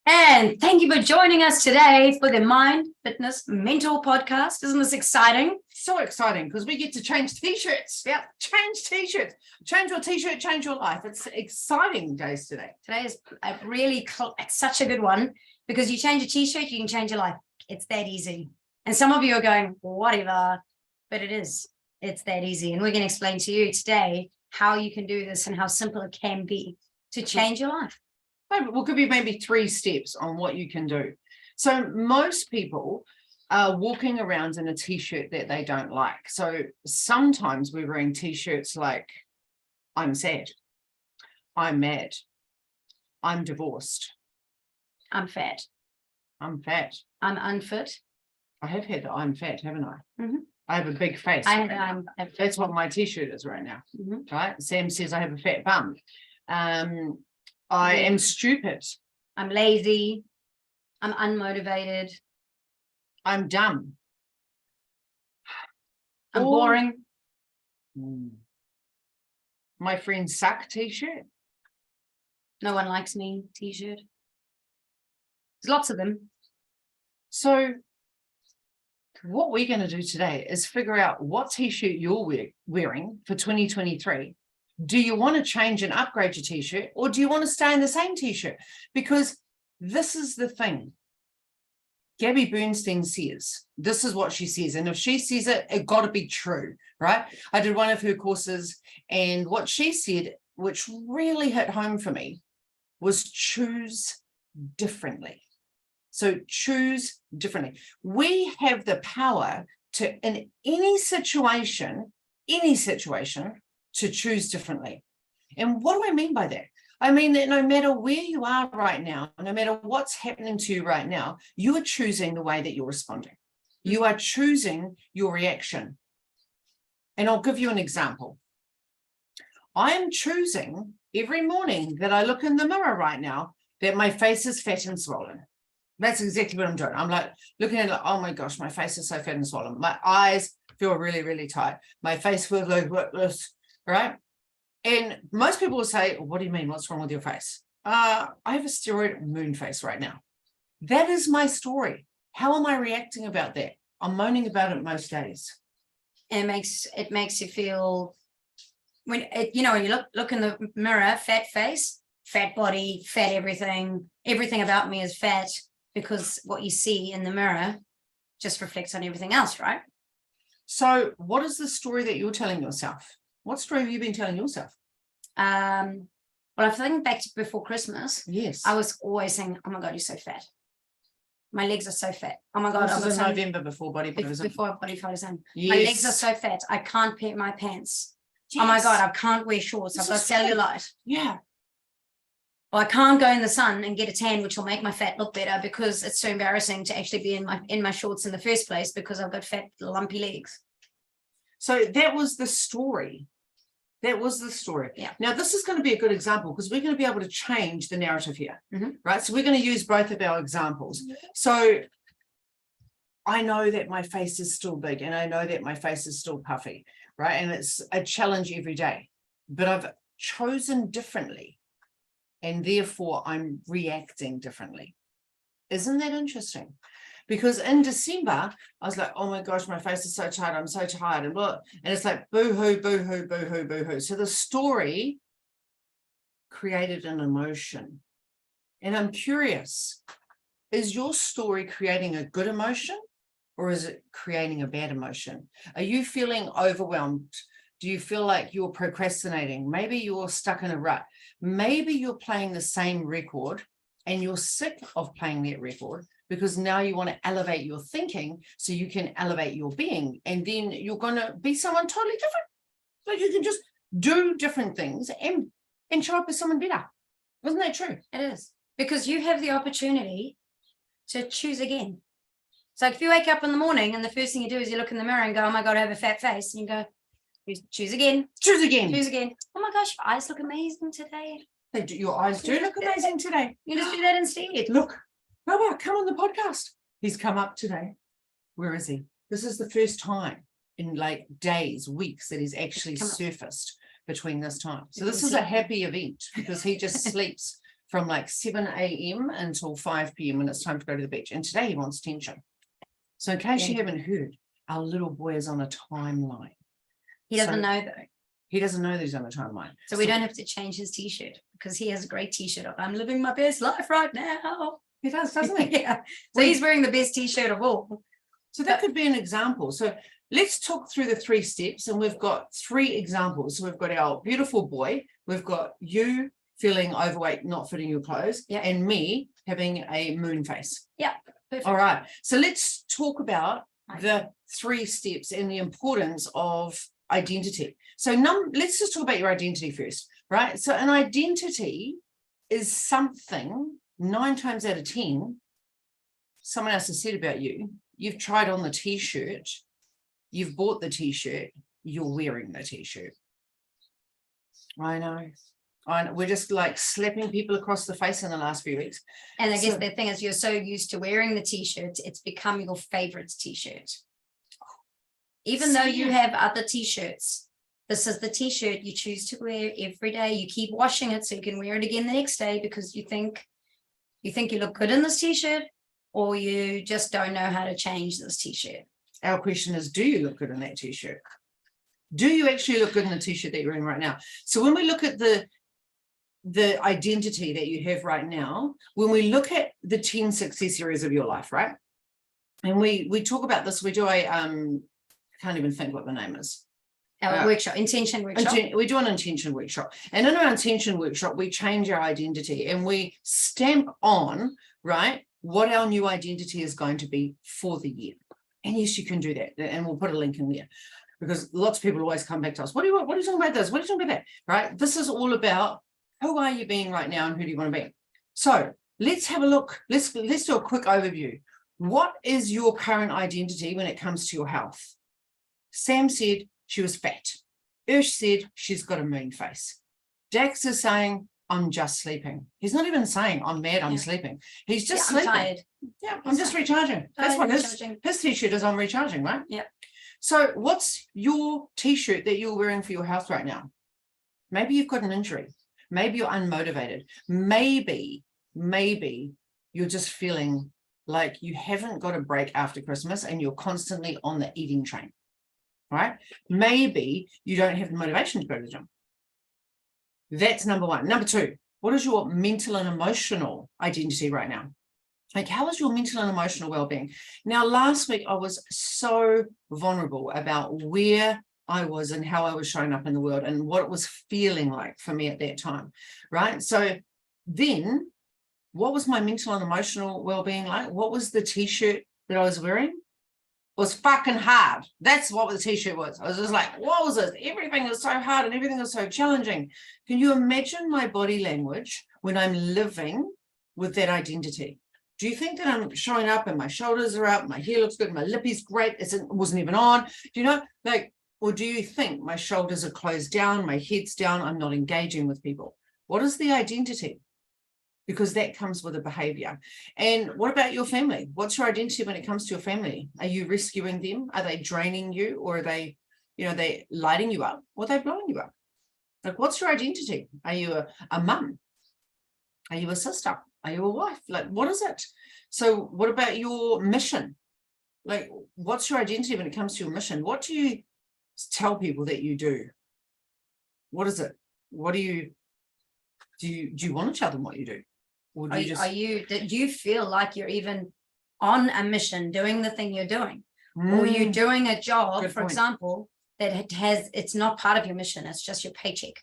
And thank you for joining us today for the Mind, Fitness, Mental podcast. Isn't this exciting? So exciting because we get to change t-shirts. Yeah, change t-shirts. Change your t-shirt, change your life. It's exciting days today. Today is it's such a good one because you change a t-shirt, you can change your life. It's that easy. And some of you are going, whatever, but it is. It's that easy. And we're going to explain to you today how you can do this and how simple it can be to change your life. We'll give you maybe 3 steps on what you can do. So most people are walking around in a t-shirt that they don't like. So sometimes we're wearing t-shirts like, I'm sad, I'm mad, I'm divorced, I'm fat, I'm fat, I'm unfit. I have had the I'm fat, haven't I? Mm-hmm. I have a big face. That's what my t-shirt is right now. Mm-hmm. Right? Sam says I have a fat bum. I am stupid. I'm lazy. I'm unmotivated. I'm dumb. I'm boring. My friends suck t-shirt. No one likes me t-shirt. There's lots of them. So what we're going to do today is figure out what t-shirt you're wearing for 2023. Do you want to change and upgrade your t-shirt, or do you want to stay in the same t-shirt? Because this is the thing. Gabby Bernstein says, this is what she says. And if she says it, it got to be true, right? I did one of her courses, and what she said, which really hit home for me, was choose differently. So choose differently. We have the power to, in any situation, to choose differently. And what do I mean by that? I mean that no matter where you are right now, no matter what's happening to you right now, you are choosing the way that you're responding. You are choosing your reaction. And I'll give you an example. I am choosing every morning that I look in the mirror right now that my face is fat and swollen. That's exactly what I'm doing. I'm like looking at it like, oh my gosh, my face is so fat and swollen. My eyes feel really, really tight. My face feels like this. Right? And most people will say, what do you mean? What's wrong with your face? I have a steroid moon face right now. That is my story. How am I reacting about that? I'm moaning about it most days. And it makes you feel when you look in the mirror, fat face, fat body, fat everything about me is fat, because what you see in the mirror just reflects on everything else, right? So what is the story that you're telling yourself? What story have you been telling yourself? Well, I think back to before Christmas. Yes. I was always saying, oh my God, you're so fat. My legs are so fat. Oh my God. This was November before Bodybuilders. Before Bodybuilders. Yes. My legs are so fat. I can't put my pants. Yes. Oh my God, I can't wear shorts. I've got cellulite. Yeah. Or I can't go in the sun and get a tan, which will make my fat look better, because it's so embarrassing to actually be in my shorts in the first place because I've got fat, lumpy legs. So that was the story. That was the story. Yeah. Now, this is going to be a good example because we're going to be able to change the narrative here, mm-hmm. right? So we're going to use both of our examples. So I know that my face is still big, and I know that my face is still puffy, right? And it's a challenge every day, but I've chosen differently, and therefore I'm reacting differently. Isn't that interesting? Because in December, I was like, oh my gosh, my face is so tired. I'm so tired. And it's like, boo-hoo, boo-hoo, boo-hoo, boo-hoo. So the story created an emotion. And I'm curious, is your story creating a good emotion, or is it creating a bad emotion? Are you feeling overwhelmed? Do you feel like you're procrastinating? Maybe you're stuck in a rut. Maybe you're playing the same record and you're sick of playing that record, because now you want to elevate your thinking so you can elevate your being, and then you're going to be someone totally different. So you can just do different things and show up as someone better. Wasn't that true? It is, because you have the opportunity to choose again. So if you wake up in the morning and the first thing you do is you look in the mirror and go, oh my God, I have a fat face, and you go, choose again. Choose again. Choose again. Oh my gosh, your eyes look amazing today. Your eyes do look amazing today. You just do that instead. Look. Baba, come on the podcast. He's come up today. Where is he? This is the first time in like days, weeks, that he's actually surfaced between this time. So this is a happy event because he just sleeps from like 7 a.m. until 5 p.m. when it's time to go to the beach. And today he wants attention. So in case you haven't heard, our little boy is on a timeline. He doesn't So- know though. He doesn't know that he's on a timeline. So we don't have to change his t-shirt because he has a great t-shirt of I'm living my best life right now. He does, doesn't he? Yeah. So he's wearing the best t-shirt of all. So that could be an example. So let's talk through the 3 steps, and we've got 3 examples. So we've got our beautiful boy, we've got you feeling overweight, not fitting your clothes, Yeah. and me having a moon face. Perfect. All right. So let's talk about the 3 steps and the importance of identity. So let's just talk about your identity first, right? So an identity is something 9 times out of 10, someone else has said about you. You've tried on the t-shirt, you've bought the t-shirt, you're wearing the t-shirt. I know. We're just like slapping people across the face in the last few weeks. And I guess So- the thing is, you're so used to wearing the t-shirt, it's become your favorite t-shirt. Even though you Same. have other t-shirts, this is the t-shirt you choose to wear every day. You keep washing it so you can wear it again the next day because you think you look good in this t-shirt, or you just don't know how to change this t-shirt. Our question is, do you look good in that t-shirt? Do you actually look good in the t-shirt that you're wearing right now? So when we look at the identity that you have right now, when we look at the 10 success areas of your life, right? And we talk about this, we do a I can't even think what the name is. Our workshop, intention workshop. We do an intention workshop, and in our intention workshop, we change our identity and we stamp on, right, what our new identity is going to be for the year. And yes, you can do that, and we'll put a link in there because lots of people always come back to us. What are you talking about this? What are you talking about that? Right? This is all about who are you being right now and who do you want to be? So let's have a look. Let's do a quick overview. What is your current identity when it comes to your health? Sam said she was fat. Ursh said she's got a moon face. Dax is saying, I'm just sleeping. He's not even saying, I'm mad, I'm sleeping. He's just I'm sleeping. tired. Yeah, I'm just recharging. That's Tired, what recharging. his t-shirt is, I'm recharging, right? Yep. So what's your t-shirt that you're wearing for your health right now? Maybe you've got an injury. Maybe you're unmotivated. Maybe you're just feeling like you haven't got a break after Christmas and you're constantly on the eating train, right? Maybe you don't have the motivation to go to the gym. That's number 1. Number 2, what is your mental and emotional identity right now? Like, how is your mental and emotional well-being? Now, last week, I was so vulnerable about where I was and how I was showing up in the world and what it was feeling like for me at that time, right? So then, what was my mental and emotional well-being like? What was the t-shirt that I was wearing? It was fucking hard. That's what the t-shirt was. I was just like, what was this? Everything was so hard and everything was so challenging. Can you imagine my body language when I'm living with that identity? Do you think that I'm showing up and my shoulders are up, my hair looks good, my lip is great, it wasn't even on? Do you know, like, or do you think my shoulders are closed down, my head's down, I'm not engaging with people? What is the identity? Because that comes with a behavior. And what about your family? What's your identity when it comes to your family? Are you rescuing them? Are they draining you? Or are they, they lighting you up? Or are they blowing you up? Like, what's your identity? Are you a mum? Are you a sister? Are you a wife? Like, what is it? So what about your mission? Like, what's your identity when it comes to your mission? What do you tell people that you do? What is it? What do you want to tell them what you do? Or do Do you feel like you're even on a mission doing the thing you're doing? Or you're doing a job, Good for point. example, that it's not part of your mission, it's just your paycheck.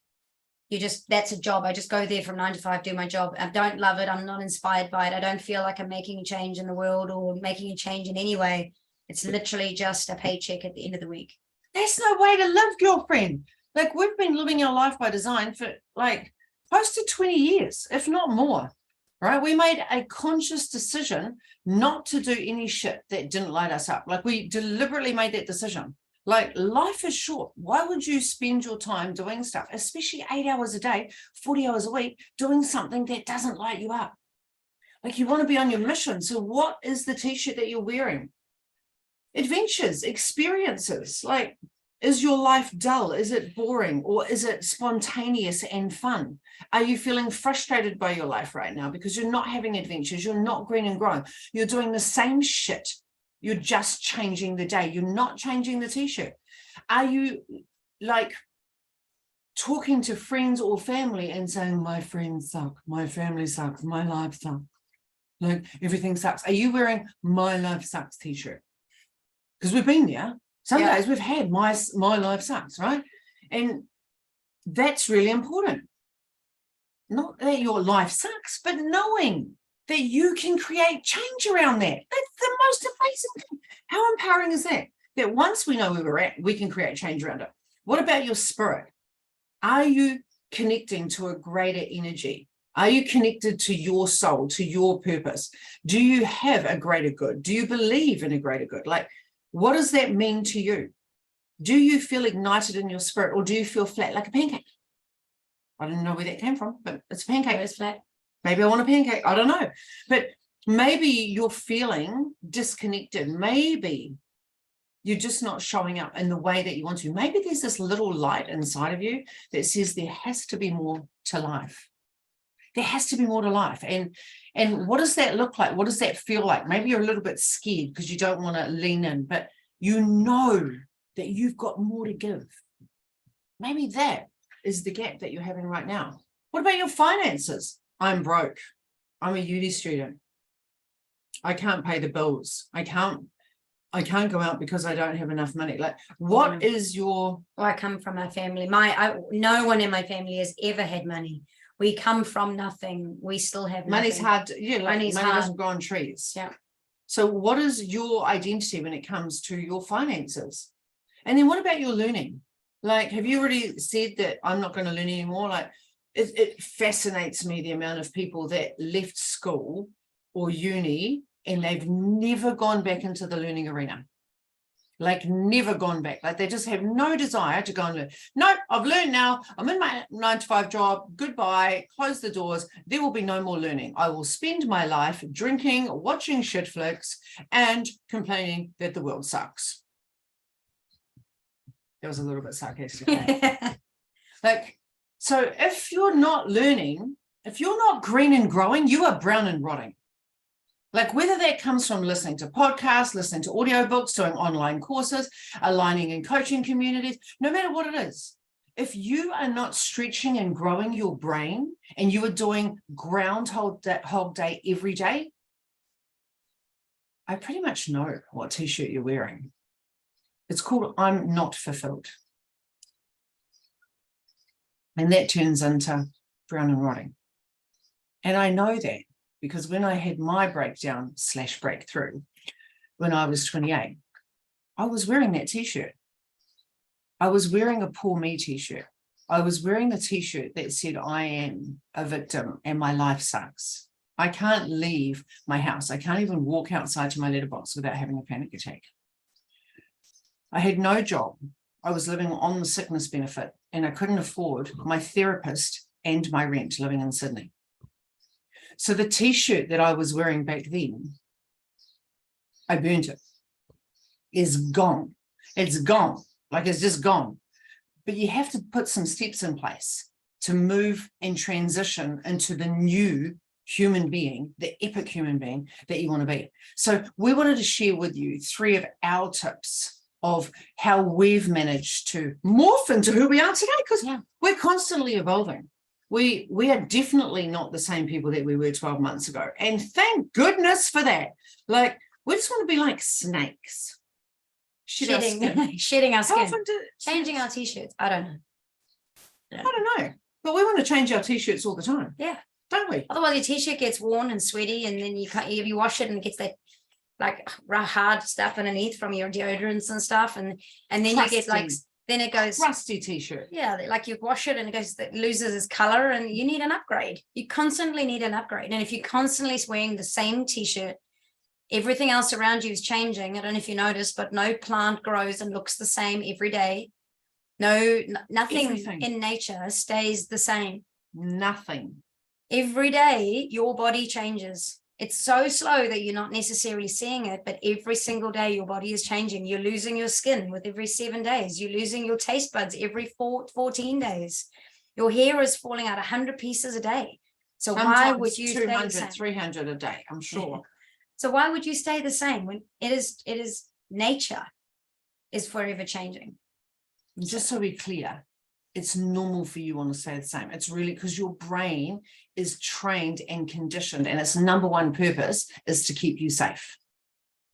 That's a job. I just go there from 9 to 5, do my job. I don't love it. I'm not inspired by it. I don't feel like I'm making a change in the world or making a change in any way. It's literally just a paycheck at the end of the week. That's no way to live, girlfriend. Like, we've been living our life by design for like close to 20 years, if not more, right? We made a conscious decision not to do any shit that didn't light us up. Like, we deliberately made that decision. Like, life is short. Why would you spend your time doing stuff, especially 8 hours a day, 40 hours a week, doing something that doesn't light you up? Like, you want to be on your mission. So what is the t-shirt that you're wearing? Adventures, experiences. Like, Is your life dull? Is it boring? Or is it spontaneous and fun? Are you feeling frustrated by your life right now because you're not having adventures? You're not green and growing. You're doing the same shit. You're just changing the day. You're not changing the t-shirt. Are you like talking to friends or family and saying, my friends suck, my family sucks, my life sucks, like everything sucks? Are you wearing my life sucks t-shirt? Because we've been there. Some Yeah. days we've had my life sucks, right? And that's really important. Not that your life sucks, but knowing that you can create change around that. That's the most amazing thing. How empowering is that? That once we know where we're at, we can create change around it. What about your spirit? Are you connecting to a greater energy? Are you connected to your soul, to your purpose? Do you have a greater good? Do you believe in a greater good? Like, what does that mean to you? Do you feel ignited in your spirit, or do you feel flat like a pancake? I don't know where that came from, but it's a pancake. It's flat. Maybe I want a pancake. I don't know. But maybe you're feeling disconnected. Maybe you're just not showing up in the way that you want to. Maybe there's this little light inside of you that says there has to be more to life. There has to be more to life. And what does that look like? What does that feel like? Maybe you're a little bit scared because you don't want to lean in, but you know that you've got more to give. Maybe that is the gap that you're having right now. What about your finances? I'm broke. I'm a uni student. I can't pay the bills. I can't go out because I don't have enough money. Like, what is your... Well, I come from a family. No one in my family has ever had money. We come from nothing. We still have money's nothing. hard. Yeah, like Money's money hard. doesn't grow on trees. Yeah. So what is your identity when it comes to your finances? And then what about your learning? Like, have you already said that I'm not going to learn anymore? Like, it fascinates me the amount of people that left school or uni and they've never gone back into the learning arena. Like, never gone back. Like, they just have no desire to go and learn. No, I've learned now. I'm in my 9-to-5 job. Goodbye. Close the doors. There will be no more learning. I will spend my life drinking, watching shit flicks, and complaining that the world sucks. That was a little bit sarcastic. Like, so if you're not learning, if you're not green and growing, you are brown and rotting. Like, whether that comes from listening to podcasts, listening to audiobooks, doing online courses, aligning in coaching communities, no matter what it is, if you are not stretching and growing your brain and you are doing Groundhog Day every day, I pretty much know what t-shirt you're wearing. It's called I'm Not Fulfilled. And that turns into brown and rotting. And I know that because when I had my breakdown/breakthrough, when I was 28, I was wearing that t-shirt. I was wearing a poor me t-shirt. I was wearing the t-shirt that said, I am a victim and my life sucks. I can't leave my house. I can't even walk outside to my letterbox without having a panic attack. I had no job. I was living on the sickness benefit and I couldn't afford my therapist and my rent living in Sydney. So the t-shirt that I was wearing back then, I burnt it. It's gone. It's gone. Like, it's just gone. But you have to put some steps in place to move and transition into the new human being, the epic human being that you want to be. So we wanted to share with you 3 of our tips of how we've managed to morph into who we are today, because we're constantly evolving. We are definitely not the same people that we were 12 months ago. And thank goodness for that. Like, we just want to be like snakes. Shedding our How skin. often Changing our t-shirts. I don't know. I don't know. But we want to change our t-shirts all the time. Yeah. Don't we? Otherwise your t-shirt gets worn and sweaty, and then you wash it and it gets that like hard stuff underneath from your deodorants and stuff, and then you get like, then it goes rusty t-shirt. Yeah, like you wash it and it loses its color, and you need an upgrade. You constantly need an upgrade. And if you're constantly wearing the same t-shirt, everything else around you is changing. I don't know if you noticed, but no plant grows and looks the same every day. Nothing in nature stays the same. Nothing. Every day your body changes. It's so slow that you're not necessarily seeing it, but every single day your body is changing. You're losing your skin with every 7 days. You're losing your taste buds every 14 days. Your hair is falling out 100 pieces a day. So why would Sometimes you stay the 200, same? 300 a day, I'm sure. So why would you stay the same when it is nature is forever changing? And just so we're clear, it's normal for you want to stay the same. It's really because your brain is trained and conditioned, and its number one purpose is to keep you safe.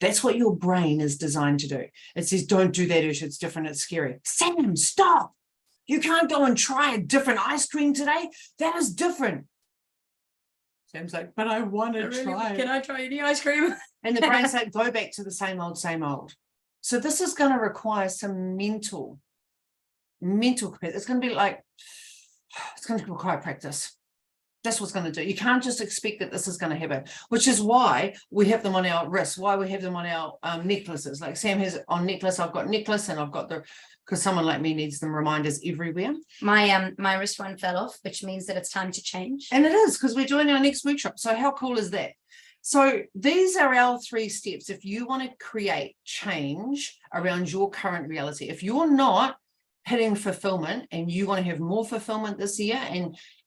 That's what your brain is designed to do. It says, don't do that, Ush, it's different, it's scary. Sam, stop. You can't go and try a different ice cream today. That is different. Sam's like, but I want to try. Can I try any ice cream? And the brain's like, go back to the same old, same old. So this is going to require some mental capacity. It's going to be like, it's going to require practice. That's what's going to do. You can't just expect that this is going to happen, which is why we have them on our wrists, why we have them on our necklaces. Like Sam has on necklace, I've got necklace, and I've got because someone like me needs them reminders everywhere. My wrist one fell off, which means that it's time to change. And it is, because we're doing our next workshop. So how cool is that? So these are our 3 steps. If you want to create change around your current reality, if you're not hitting fulfillment and you want to have more fulfillment this year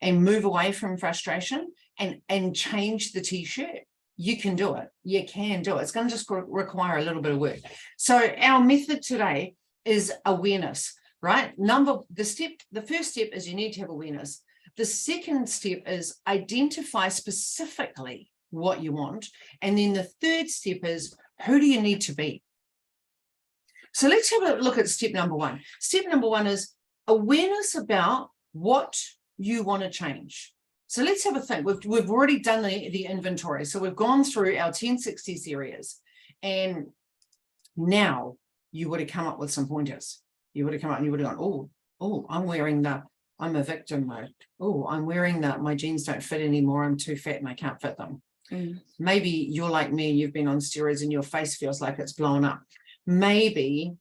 and move away from frustration and change the t-shirt, you can do it. You can do it. It's going to just require a little bit of work. So our method today is awareness, right? The first step is you need to have awareness. The second step is identify specifically what you want. And then the third step is, who do you need to be? So let's have a look at step number 1. Step number 1 is awareness about what you want to change. So let's have a think. We've already done the inventory. So we've gone through our 1060 areas, and now you would have come up with some pointers. You would have come up and you would have gone, oh, I'm a victim mode. Oh, I'm wearing my jeans don't fit anymore. I'm too fat and I can't fit them. Maybe you're like me and you've been on steroids and your face feels like it's blown up. Maybe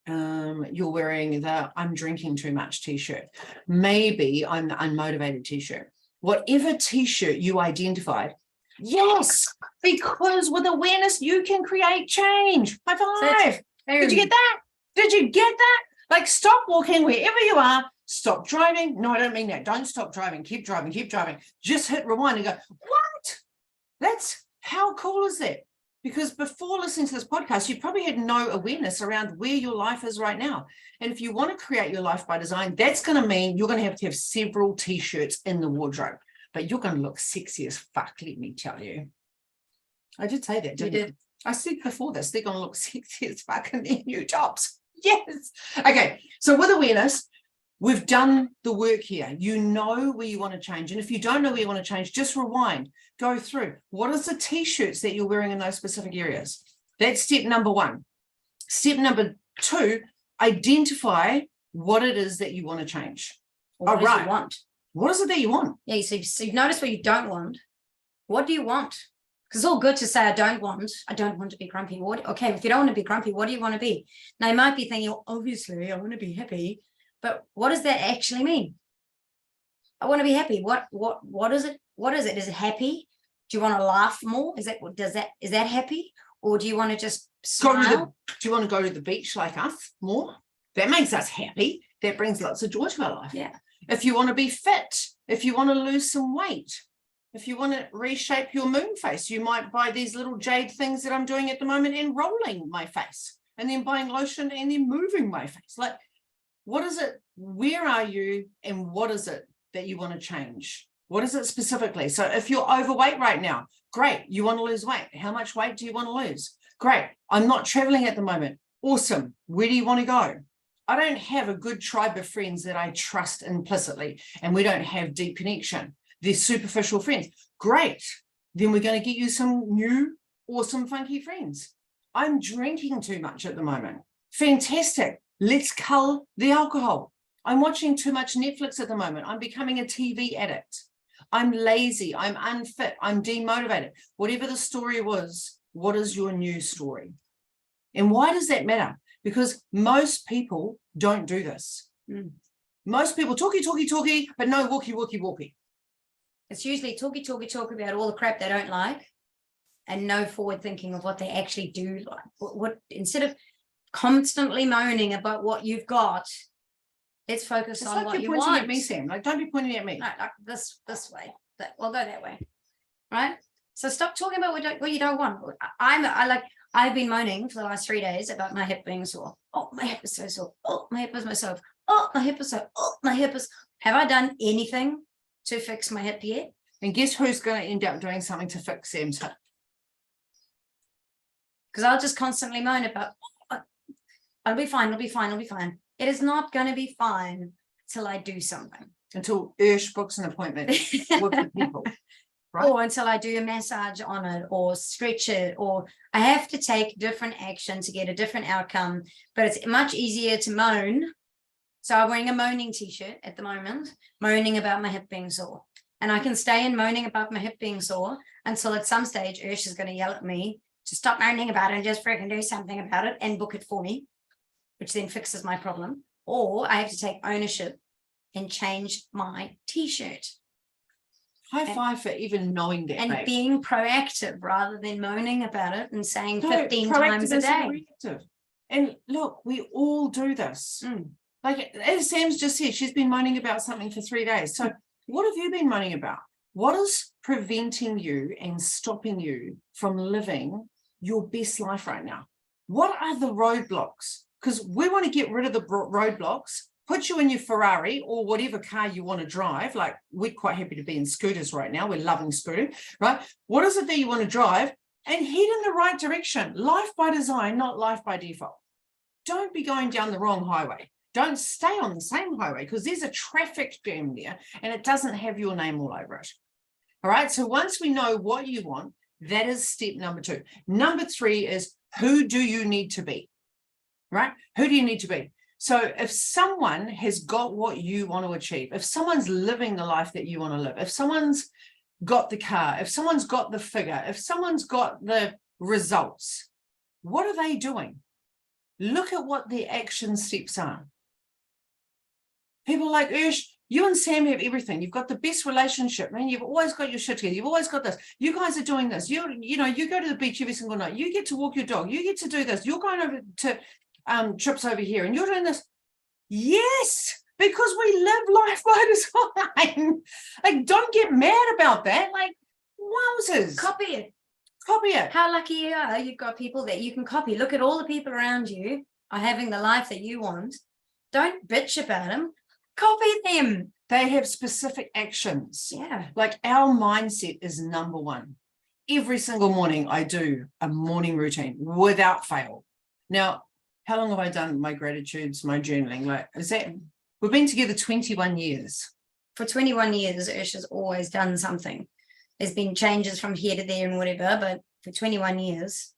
you're wearing the I'm drinking too much t-shirt. Maybe I'm the unmotivated t-shirt. Whatever t-shirt you identified, yes, because with awareness you can create change. High five. Did you get that? Did you get that? Like, stop walking wherever you are. Stop driving. No, I don't mean that. Don't stop driving. Keep driving. Keep driving. Just hit rewind and go, what? How cool is that? Because before listening to this podcast, you probably had no awareness around where your life is right now. And if you want to create your life by design, that's going to mean you're going to have several t-shirts in the wardrobe, but you're going to look sexy as fuck, let me tell you. I did say that, didn't I? I said before this, they're going to look sexy as fuck in their new tops. Yes. Okay. So with awareness, we've done the work here. You know where you want to change. And if you don't know where you want to change, just rewind, go through. What is the t-shirts that you're wearing in those specific areas? That's step number 1. Step number 2, identify what it is that you want to change. What do you want? What is it that you want? Yeah, so you've noticed what you don't want. What do you want? Because it's all good to say, I don't want to be grumpy. Okay, if you don't want to be grumpy, what do you want to be? Now, you might be thinking, obviously, I want to be happy. But what does that actually mean? I want to be happy. What is it? What is it? Is it happy? Do you want to laugh more? Is that happy? Or do you want to just smile? Do you want to go to the beach like us more? That makes us happy. That brings lots of joy to our life. Yeah. If you want to be fit, if you want to lose some weight, if you want to reshape your moon face, you might buy these little jade things that I'm doing at the moment and rolling my face, and then buying lotion and then moving my face. Like, what is it? Where are you? And what is it that you want to change? What is it specifically? So if you're overweight right now, great. You want to lose weight. How much weight do you want to lose? Great. I'm not traveling at the moment. Awesome. Where do you want to go? I don't have a good tribe of friends that I trust implicitly, and we don't have deep connection. They're superficial friends. Great. Then we're going to get you some new, awesome, funky friends. I'm drinking too much at the moment. Fantastic. Let's cull the alcohol. I'm watching too much Netflix at the moment. I'm becoming a TV addict. I'm lazy. I'm unfit. I'm demotivated. Whatever the story was, what is your new story? And why does that matter? Because most people don't do this. Most people talky, but no walkie. It's usually talk about all the crap they don't like, and no forward thinking of what they actually do. Like what instead of constantly moaning about what you've got, let's focus It's on like what you're you pointing want. at me, Sam. Like, don't be pointing at me. No, like this way. We'll go that way, right? So stop talking about what you don't want. I've been moaning for the last 3 days about my hip being sore. Oh, my hip is so sore. Oh, my hip is so sore. Oh, my hip is so. Oh, my hip is. Have I done anything to fix my hip yet? And guess who's going to end up doing something to fix Sam's hip? Because I'll just constantly moan about, oh, I'll be fine, it'll be fine, it'll be fine. It is not going to be fine till I do something. Until Ursh books an appointment with the people. Right. Or until I do a massage on it or stretch it, or I have to take different action to get a different outcome, but it's much easier to moan. So I'm wearing a moaning t-shirt at the moment, moaning about my hip being sore. And I can stay in moaning about my hip being sore until at some stage Ursh is going to yell at me to stop moaning about it and just freaking do something about it and book it for me, which then fixes my problem. Or I have to take ownership and change my t-shirt. High five for even knowing that. And babe. being proactive rather than moaning about it and saying No, 15 proactive times a is day. reactive. And look, we all do this. Mm. Like as Sam's just said, she's been moaning about something for 3 days. So what have you been moaning about? What is preventing you and stopping you from living your best life right now? What are the roadblocks? Because we want to get rid of the roadblocks, put you in your Ferrari or whatever car you want to drive. Like we're quite happy to be in scooters right now. We're loving scooting, right? What is it that you want to drive and head in the right direction? Life by design, not life by default. Don't be going down the wrong highway. Don't stay on the same highway because there's a traffic jam there and it doesn't have your name all over it. All right. So once we know what you want, that is step number 2. Number 3 is who do you need to be? Right? Who do you need to be? So if someone has got what you want to achieve, if someone's living the life that you want to live, if someone's got the car, if someone's got the figure, if someone's got the results, what are they doing? Look at what their action steps are. People are like, Ursh, you and Sam have everything. You've got the best relationship, man. You've always got your shit together. You've always got this. You guys are doing this. You go to the beach every single night. You get to walk your dog. You get to do this. You're going over to trips over here and you're doing this. Yes, because we live life by design. Like, don't get mad about that. Like, wowzers. Copy it. Copy it. How lucky you are. You've got people that you can copy. Look at all the people around you are having the life that you want. Don't bitch about them. Copy them. They have specific actions. Yeah. Like our mindset is number 1. Every single morning I do a morning routine without fail. Now, how long have I done my gratitudes, my journaling? Like, we've been together 21 years. For 21 years, Ursh has always done something. There's been changes from here to there and whatever, but for 21 years,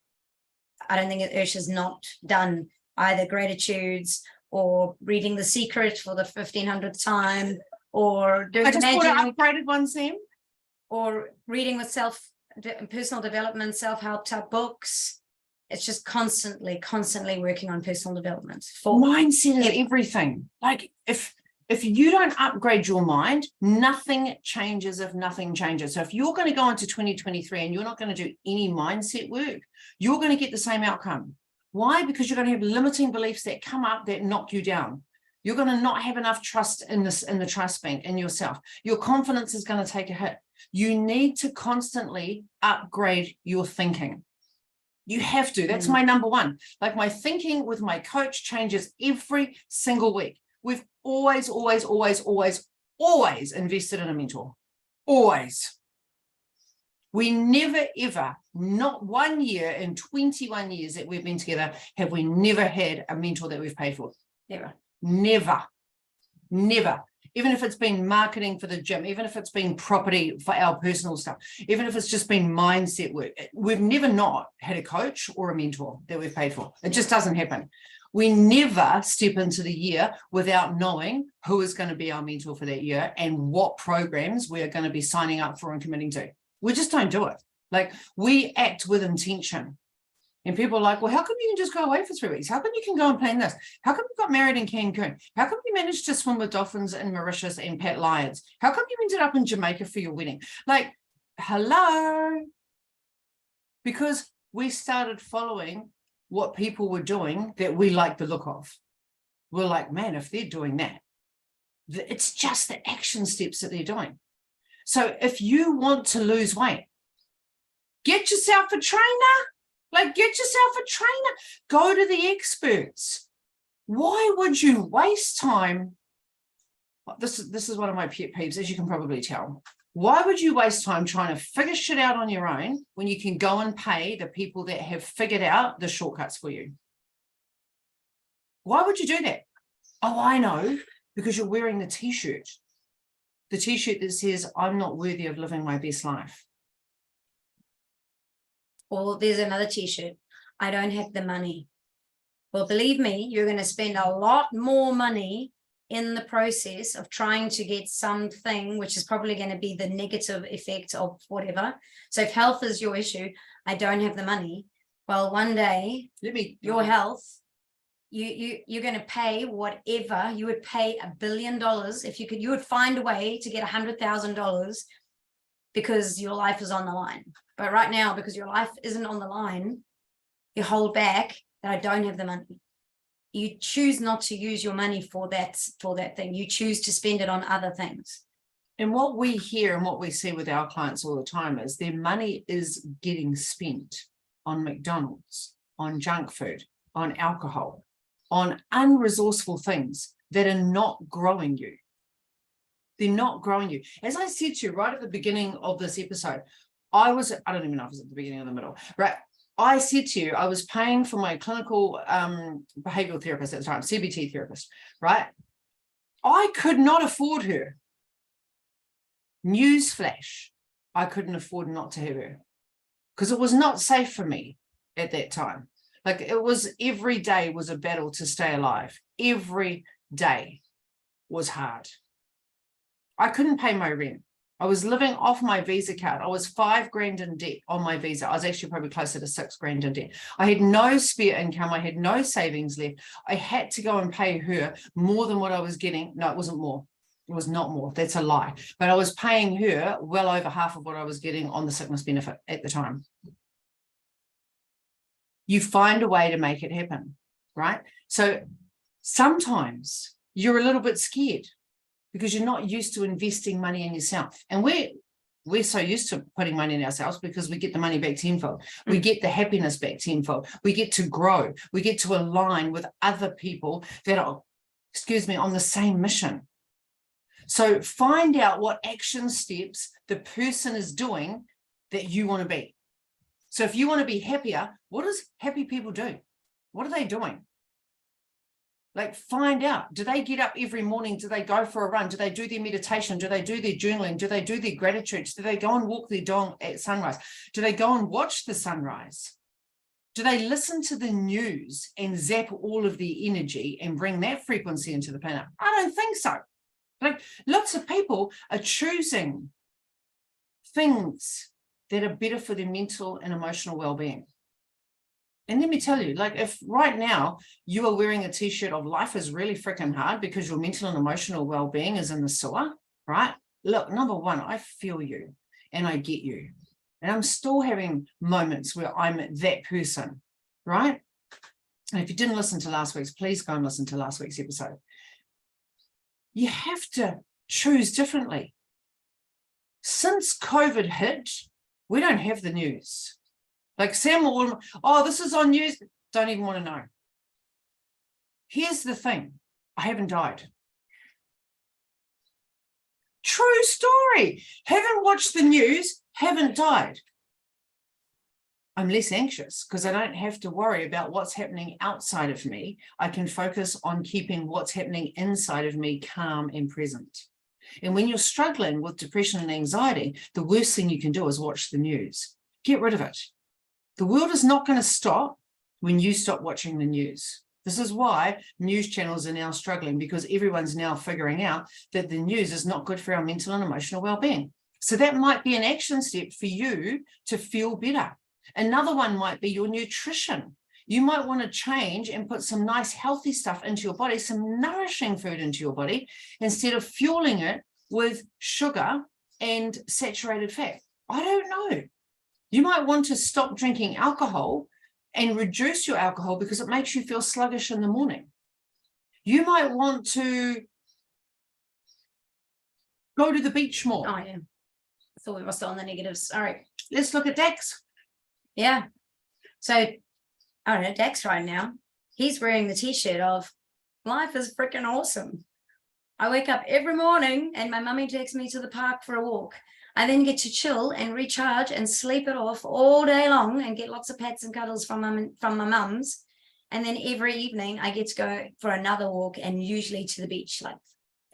I don't think Ursh has not done either gratitudes or reading The Secret for the 1500th time, or doing I just bought an upgraded one, Sam. or reading with personal development, self-help type books. It's just constantly working on personal development. Mindset is everything. Like if you don't upgrade your mind, nothing changes if nothing changes. So if you're going to go into 2023 and you're not going to do any mindset work, you're going to get the same outcome. Why? Because you're going to have limiting beliefs that come up that knock you down. You're going to not have enough trust in the trust bank in yourself. Your confidence is going to take a hit. You need to constantly upgrade your thinking. You have to. That's my number 1. Like my thinking with my coach changes every single week. We've always invested in a mentor. Always. We never, ever, not 1 year in 21 years that we've been together, have we never had a mentor that we've paid for. Never. Even if it's been marketing for the gym, even if it's been property for our personal stuff, even if it's just been mindset work, we've never not had a coach or a mentor that we've paid for. It just doesn't happen. We never step into the year without knowing who is going to be our mentor for that year and what programs we are going to be signing up for and committing to. We just don't do it. Like we act with intention. And people are like, well, how come you can just go away for 3 weeks? How come you can go and plan this? How come you got married in Cancun? How come you managed to swim with dolphins in Mauritius and pet lions? How come you ended up in Jamaica for your wedding? Like, hello. because we started following what people were doing that we like the look of. We're like, man, if they're doing that, it's just the action steps that they're doing. So if you want to lose weight, get yourself a trainer. Like, get yourself a trainer. Go to the experts. Why would you waste time? This is one of my pet peeves, as you can probably tell. Why would you waste time trying to figure shit out on your own when you can go and pay the people that have figured out the shortcuts for you? Why would you do that? Oh, I know, because you're wearing the t-shirt. The t-shirt that says, I'm not worthy of living my best life. Or there's another t-shirt, I don't have the money. Well, believe me, you're going to spend a lot more money in the process of trying to get something, which is probably going to be the negative effect of whatever. So if health is your issue, I don't have the money. Well, one day, your health, you're going to pay whatever. You would pay $1 billion if you could. You would find a way to get $100,000 because your life is on the line. But right now, because your life isn't on the line, you hold back that I don't have the money. You choose not to use your money for that thing. You choose to spend it on other things. And what we hear and what we see with our clients all the time is their money is getting spent on McDonald's, on junk food, on alcohol, on unresourceful things that are not growing you. They're not growing you. As I said to you right at the beginning of this episode, I don't even know if it was at the beginning or the middle, right? I said to you, I was paying for my clinical behavioral therapist at the time, CBT therapist, right? I could not afford her. Newsflash, I couldn't afford not to have her because it was not safe for me at that time. Like, it was, every day was a battle to stay alive. Every day was hard. I couldn't pay my rent. I was living off my Visa card. I was $5,000 in debt on my Visa. I was actually probably closer to $6,000 in debt. I had no spare income. I had no savings left. I had to go and pay her more than what I was getting. No, it wasn't more. It was not more. That's a lie. But I was paying her well over half of what I was getting on the sickness benefit at the time. You find a way to make it happen, right? So sometimes you're a little bit scared because you're not used to investing money in yourself. And we're so used to putting money in ourselves because we get the money back tenfold. We get the happiness back tenfold. We get to grow. We get to align with other people that are, on the same mission. So find out what action steps the person is doing that you want to be. So if you want to be happier, what does happy people do? What are they doing? Like, find out, do they get up every morning? Do they go for a run? Do they do their meditation? Do they do their journaling? Do they do their gratitudes? Do they go and walk their dog at sunrise? Do they go and watch the sunrise? Do they listen to the news and zap all of the energy and bring that frequency into the planet? I don't think so. Like, lots of people are choosing things that are better for their mental and emotional well-being. And let me tell you, like, if right now you are wearing a t-shirt of life is really freaking hard because your mental and emotional well-being is in the sewer, right? Look, number one, I feel you and I get you. And I'm still having moments where I'm that person, right? And if you didn't listen to last week's, please go and listen to last week's episode. You have to choose differently. Since COVID hit, we don't have the news. Like, Sam will, oh, this is on news. Don't even want to know. Here's the thing. I haven't died. True story. Haven't watched the news, haven't died. I'm less anxious because I don't have to worry about what's happening outside of me. I can focus on keeping what's happening inside of me calm and present. And when you're struggling with depression and anxiety, the worst thing you can do is watch the news. Get rid of it. The world is not going to stop when you stop watching the news. This is why news channels are now struggling, because everyone's now figuring out that the news is not good for our mental and emotional well-being. So that might be an action step for you to feel better. Another one might be your nutrition. You might want to change and put some nice healthy stuff into your body, some nourishing food into your body, instead of fueling it with sugar and saturated fat. I don't know. You might want to stop drinking alcohol and reduce your alcohol because it makes you feel sluggish in the morning. You might want to go to the beach more. Oh, yeah. I thought we were still on the negatives. All right. Let's look at Dax. Yeah. So, I don't know, Dax right now, he's wearing the t-shirt of life is freaking awesome. I wake up every morning and my mummy takes me to the park for a walk. I then get to chill and recharge and sleep it off all day long and get lots of pats and cuddles from my mums. And then every evening I get to go for another walk and usually to the beach. Like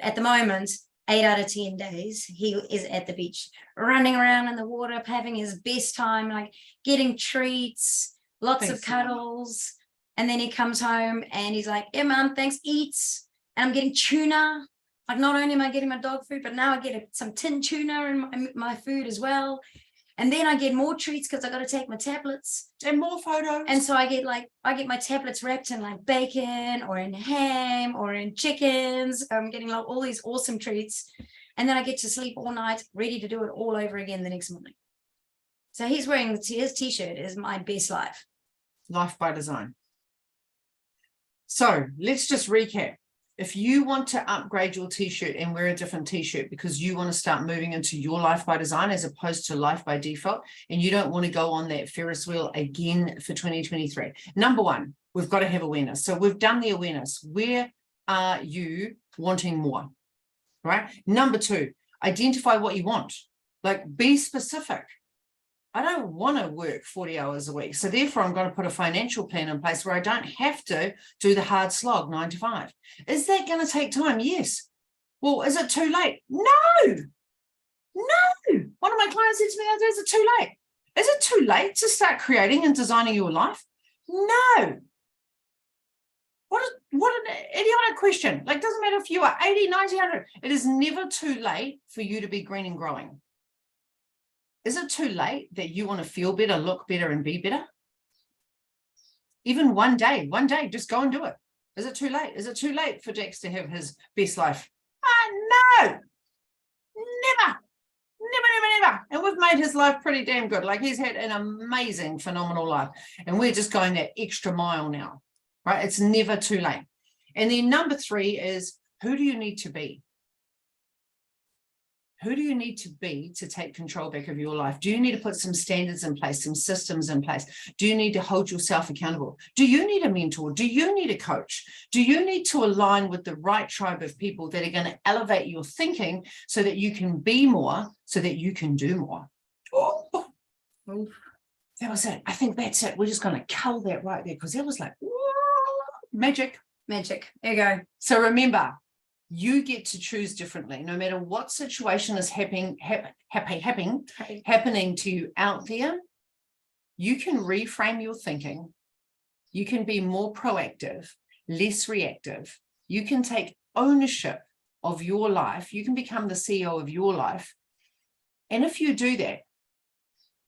at the moment, 8 out of 10 days, he is at the beach, running around in the water, having his best time, like getting treats, lots of cuddles. And then he comes home and he's like, yeah, mom, thanks, eats. And I'm getting tuna. Like not only am I getting my dog food, but now I get some tin tuna in my food as well. And then I get more treats because I got to take my tablets. And more photos. And so I get my tablets wrapped in like bacon or in ham or in chickens. I'm getting like all these awesome treats. And then I get to sleep all night, ready to do it all over again the next morning. So he's wearing his t-shirt is my best life. Life by design. So let's just recap. If you want to upgrade your t-shirt and wear a different t-shirt because you want to start moving into your life by design as opposed to life by default, and you don't want to go on that Ferris wheel again for 2023. Number one, we've got to have awareness. So we've done the awareness. Where are you wanting more? Right? Number two, identify what you want. Like be specific. I don't want to work 40 hours a week. So therefore, I'm going to put a financial plan in place where I don't have to do the hard slog 9 to 5. Is that going to take time? Yes. Well, is it too late? No. No. One of my clients said to me, is it too late? Is it too late to start creating and designing your life? No. What an idiotic question. Like, doesn't matter if you are 80, 90, 100. It is never too late for you to be green and growing. Is it too late that you want to feel better, look better, and be better? Even one day, just go and do it. Is it too late? Is it too late for Dax to have his best life? No, never. And we've made his life pretty damn good. Like he's had an amazing, phenomenal life. And we're just going that extra mile now, right? It's never too late. And then number 3 is, who do you need to be? Who do you need to be to take control back of your life? Do you need to put some standards in place, some systems in place? Do you need to hold yourself accountable? Do you need a mentor? Do you need a coach? Do you need to align with the right tribe of people that are going to elevate your thinking so that you can be more, so that you can do more? Oh, that was it. I think that's it. We're just going to cull that right there because that was like, magic. Magic. There you go. So remember, you get to choose differently. No matter what situation is happening to you out there, you can reframe your thinking. You can be more proactive, less reactive. You can take ownership of your life. You can become the CEO of your life. And if you do that,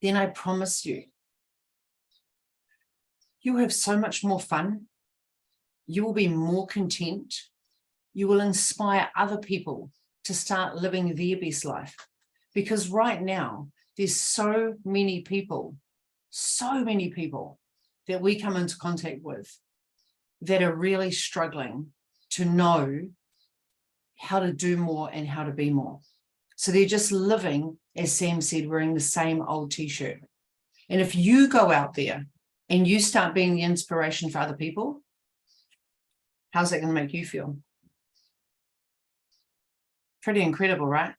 then I promise you, you'll have so much more fun. You will be more content. You will inspire other people to start living their best life. Because right now, there's so many people that we come into contact with that are really struggling to know how to do more and how to be more. So they're just living, as Sam said, wearing the same old t-shirt. And if you go out there and you start being the inspiration for other people, how's that going to make you feel? Pretty incredible, right?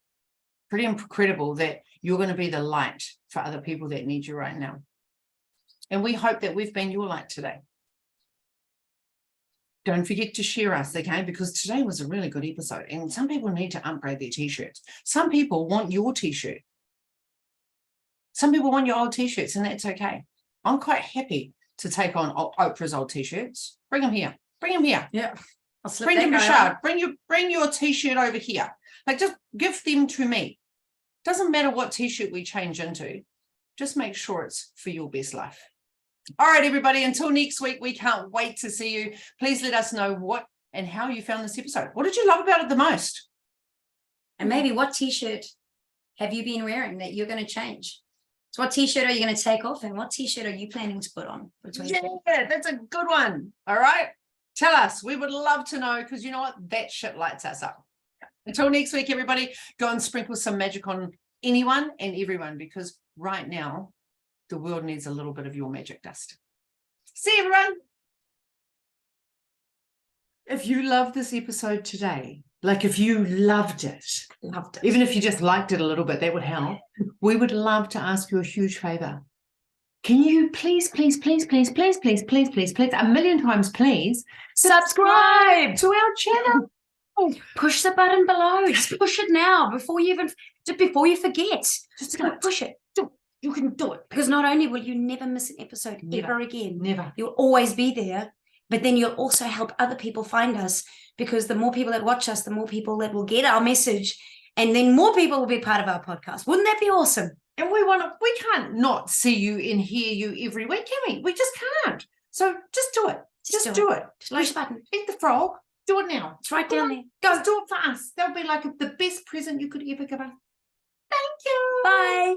Pretty incredible that you're going to be the light for other people that need you right now. And we hope that we've been your light today. Don't forget to share us, okay? Because today was a really good episode. And some people need to upgrade their t-shirts. Some people want your t-shirt. Some people want your old t-shirts, and that's okay. I'm quite happy to take on Oprah's old t-shirts. Bring them here. Bring them here. Yeah. Bring them, Rashad. Bring your t-shirt over here. Like, just give them to me. Doesn't matter what t-shirt we change into. Just make sure it's for your best life. All right, everybody. Until next week, we can't wait to see you. Please let us know what and how you found this episode. What did you love about it the most? And maybe what t-shirt have you been wearing that you're going to change? So what t-shirt are you going to take off and what t-shirt are you planning to put on for 2020? Yeah, that's a good one. All right. Tell us. We would love to know, because you know what? That shit lights us up. Until next week, everybody, go and sprinkle some magic on anyone and everyone, because right now the world needs a little bit of your magic dust. See you, everyone. If you loved this episode today, like if you loved it, even if you just liked it a little bit, that would help. We would love to ask you a huge favor. Can you please, a million times, please, subscribe to our channel. Push the button below. Just push it now before you forget. Just Push it. You can do it. Because not only will you never miss an episode Never. ever again, Never. you'll always be there, but then you'll also help other people find us, because the more people that watch us, the more people that will get our message, and then more people will be part of our podcast. Wouldn't that be awesome? And we can't not see you and hear you every week, can we? We just can't. So just do it. Just do it. Just push the button. Eat the frog. Do it now. It's right down there. Go do it for us. That'll be like the best present you could ever give us. Thank you. Bye.